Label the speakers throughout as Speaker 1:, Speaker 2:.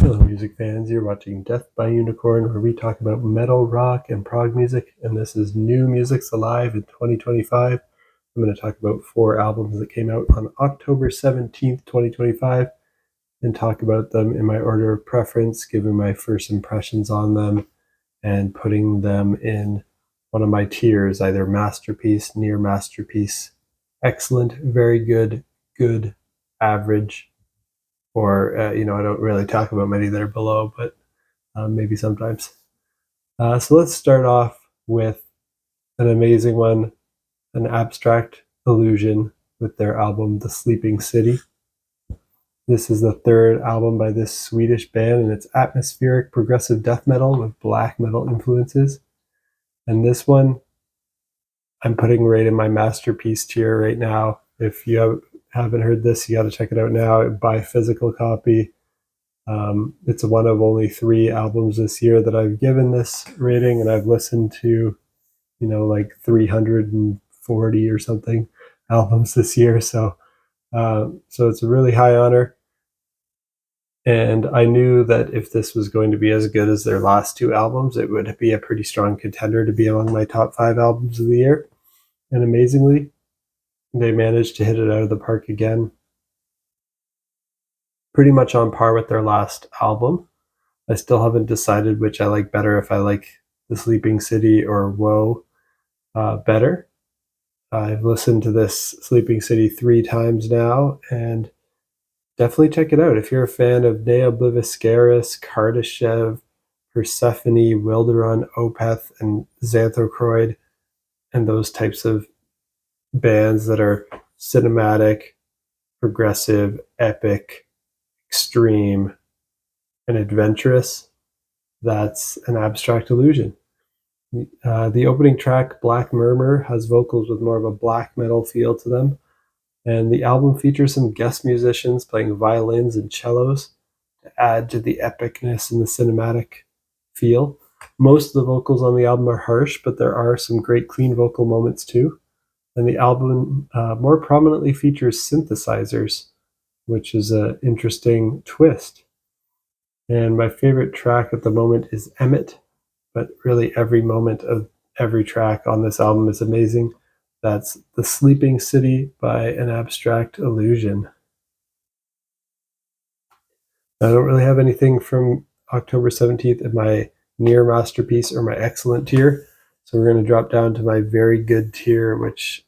Speaker 1: Hello music fans, you're watching Death by Unicorn, where we talk about metal, rock, and prog music, and this is New Music's Alive in 2025. I'm going to talk about 4 albums that came out on October 17th, 2025, and talk about them in my order of preference, giving my first impressions on them, and putting them in one of my tiers, either masterpiece, near masterpiece, excellent, very good, good, average, or I don't really talk about many that are below, but maybe sometimes. So let's start off with an amazing one, an Abstract Illusion, with their album The Sleeping City. This is the 3rd album by this Swedish band, and it's atmospheric progressive death metal with black metal influences. And this one I'm putting right in my masterpiece tier right now. If you haven't heard this, you got to check it out now. Buy a physical copy. It's one of only 3 albums this year that I've given this rating, and I've listened to, like 340 or something albums this year. So it's a really high honor. And I knew that if this was going to be as good as their last 2 albums, it would be a pretty strong contender to be among my top 5 albums of the year. And amazingly, they managed to hit it out of the park again. Pretty much on par with their last album. I still haven't decided which I like better, if I like The Sleeping City or Woe better. I've listened to this Sleeping City 3 times now, and definitely check it out. If you're a fan of Ne Obliviscaris, Kardashev, Persephone, Wilderun, Opeth, and Xanthocroid, and those types of bands that are cinematic, progressive, epic, extreme, and adventurous, that's an Abstract Illusion. The opening track, Black Murmur, has vocals with more of a black metal feel to them, and the album features some guest musicians playing violins and cellos to add to the epicness and the cinematic feel. Most of the vocals on the album are harsh, but there are some great clean vocal moments too. And the album more prominently features synthesizers, which is an interesting twist. And my favorite track at the moment is Emmett, but really every moment of every track on this album is amazing. That's The Sleeping City by an Abstract Illusion. I don't really have anything from October 17th in my near masterpiece or my excellent tier, so we're going to drop down to my very good tier, which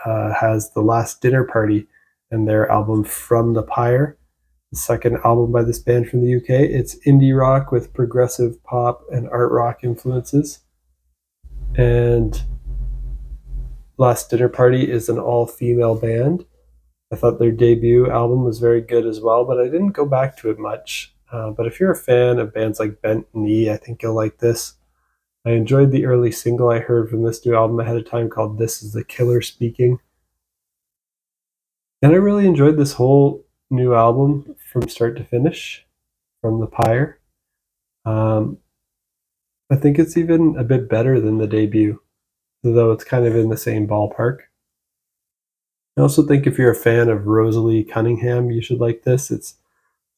Speaker 1: has The Last Dinner Party and their album From the Pyre, the 2nd album by this band from the UK. It's indie rock with progressive pop and art rock influences. And Last Dinner Party is an all-female band. I thought their debut album was very good as well, but I didn't go back to it much. But if you're a fan of bands like Bent Knee, I think you'll like this. I enjoyed the early single I heard from this new album ahead of time called This Is the Killer Speaking. And I really enjoyed this whole new album from start to finish, From the Pyre. I think it's even a bit better than the debut, though it's kind of in the same ballpark. I also think if you're a fan of Rosalie Cunningham, you should like this. It's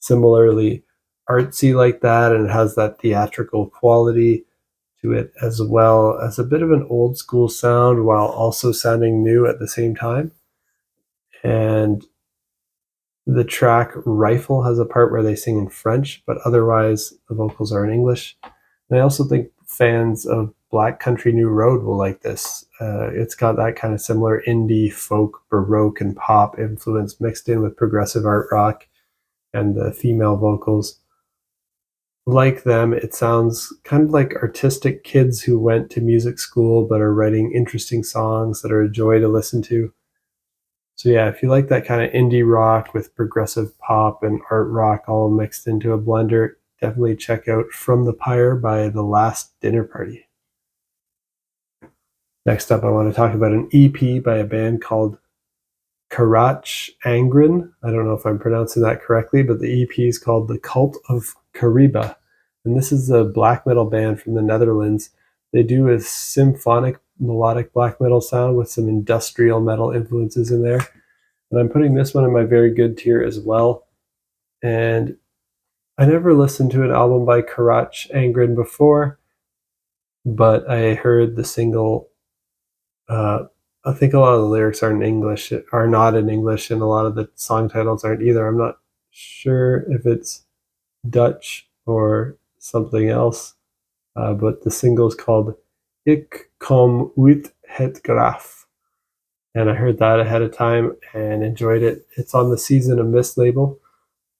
Speaker 1: similarly artsy like that, and it has that theatrical quality to it, as well as a bit of an old school sound while also sounding new at the same time. And the track Rifle has a part where they sing in French, but otherwise the vocals are in English. And I also think fans of Black Country New Road will like this. It's got that kind of similar indie, folk, baroque, and pop influence mixed in with progressive art rock and the female vocals. Like them, it sounds kind of like artistic kids who went to music school but are writing interesting songs that are a joy to listen to. So yeah, if you like that kind of indie rock with progressive pop and art rock all mixed into a blender, definitely check out From the Pyre by The Last Dinner Party. Next up, I want to talk about an EP by a band called Carach Angren. I don't know if I'm pronouncing that correctly, but the EP is called The Cult of Kariba. And this is a black metal band from the Netherlands. They do a symphonic melodic black metal sound with some industrial metal influences in there. And I'm putting this one in my very good tier as well. And I never listened to an album by Carach Angren before, but I heard the single. I think a lot of the lyrics are not in English, and a lot of the song titles aren't either. I'm not sure if it's Dutch or something else, but the single is called Ik kom uit het graf. And I heard that ahead of time and enjoyed it. It's on the Season of Mist label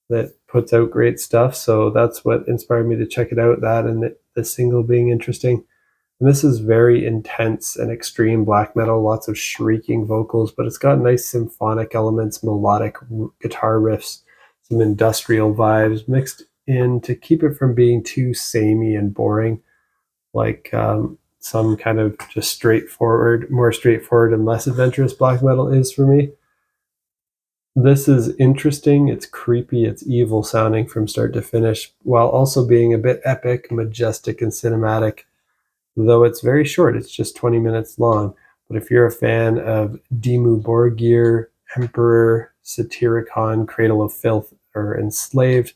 Speaker 1: that puts out great stuff, so that's what inspired me to check it out, that and the single being interesting. And this is very intense and extreme black metal, lots of shrieking vocals, but it's got nice symphonic elements, melodic guitar riffs, some industrial vibes mixed in to keep it from being too samey and boring, like some kind of just more straightforward and less adventurous black metal is for me. This is interesting, it's creepy, it's evil sounding from start to finish, while also being a bit epic, majestic, and cinematic. Though it's very short, it's just 20 minutes long. But if you're a fan of Dimmu Borgir, Emperor, Satyricon, Cradle of Filth, or Enslaved,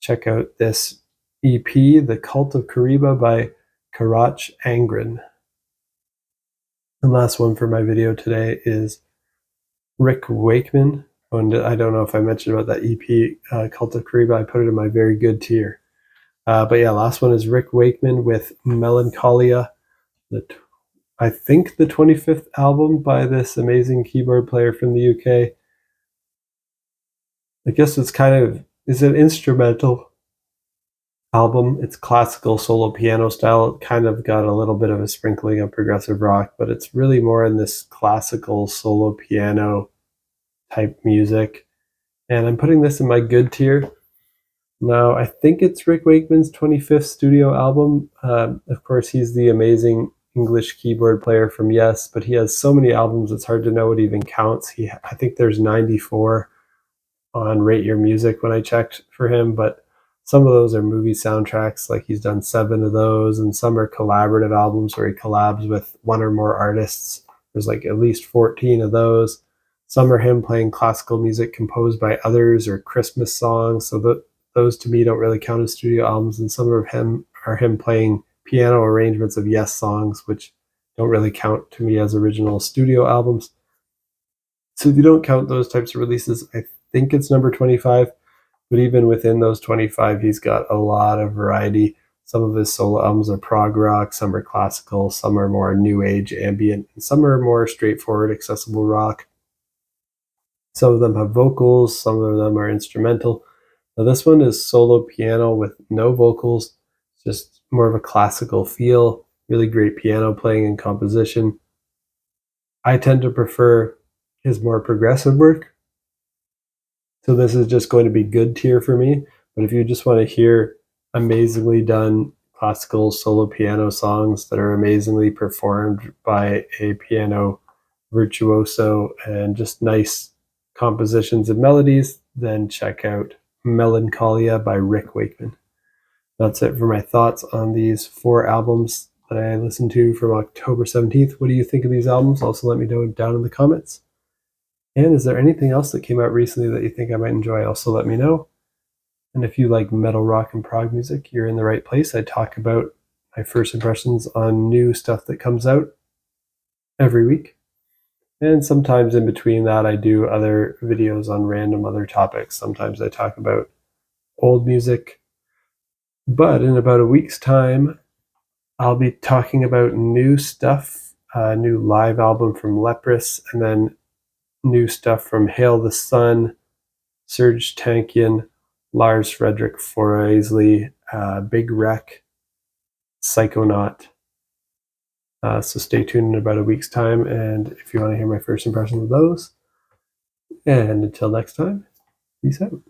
Speaker 1: check out this EP, The Cult of Kariba by Carach Angren. And last one for my video today is Rick Wakeman. And I don't know if I mentioned about that EP, Cult of Kariba. I put it in my very good tier. But yeah, last one is Rick Wakeman with Melancholia, I think the 25th album by this amazing keyboard player from the UK. I guess it's an instrumental album. It's classical solo piano style. It kind of got a little bit of a sprinkling of progressive rock, but it's really more in this classical solo piano type music. And I'm putting this in my good tier. Now, I think it's Rick Wakeman's 25th studio album. Of course, he's the amazing English keyboard player from Yes, but he has so many albums it's hard to know what even counts. I think there's 94 on Rate Your Music when I checked for him, but some of those are movie soundtracks, like he's done 7 of those, and some are collaborative albums where he collabs with one or more artists. There's like at least 14 of those. Some are him playing classical music composed by others or Christmas songs, so those to me don't really count as studio albums, and some of him are him playing piano arrangements of Yes songs, which don't really count to me as original studio albums. So if you don't count those types of releases, I think it's number 25, but even within those 25, he's got a lot of variety. Some of his solo albums are prog rock, some are classical, some are more new age ambient, and some are more straightforward, accessible rock. Some of them have vocals, some of them are instrumental. Now this one is solo piano with no vocals, just more of a classical feel, really great piano playing and composition. I tend to prefer his more progressive work, so this is just going to be good tier for me. But if you just want to hear amazingly done classical solo piano songs that are amazingly performed by a piano virtuoso and just nice compositions and melodies, then check out Melancholia by Rick Wakeman. That's it for my thoughts on these 4 albums that I listened to from October 17th. What do you think of these albums? Also let me know down in the comments. And is there anything else that came out recently that you think I might enjoy? Also let me know. And if you like metal, rock, and prog music, you're in the right place. I talk about my first impressions on new stuff that comes out every week. And sometimes in between that, I do other videos on random other topics. Sometimes I talk about old music. But in about a week's time, I'll be talking about new stuff, a new live album from Leprous, and then new stuff from Hail the Sun, Serge Tankian, Lars Fredrik Foreisley, Big Wreck, Psychonaut. So stay tuned in about a week's time, and if you want to hear my first impressions of those. And until next time, peace out.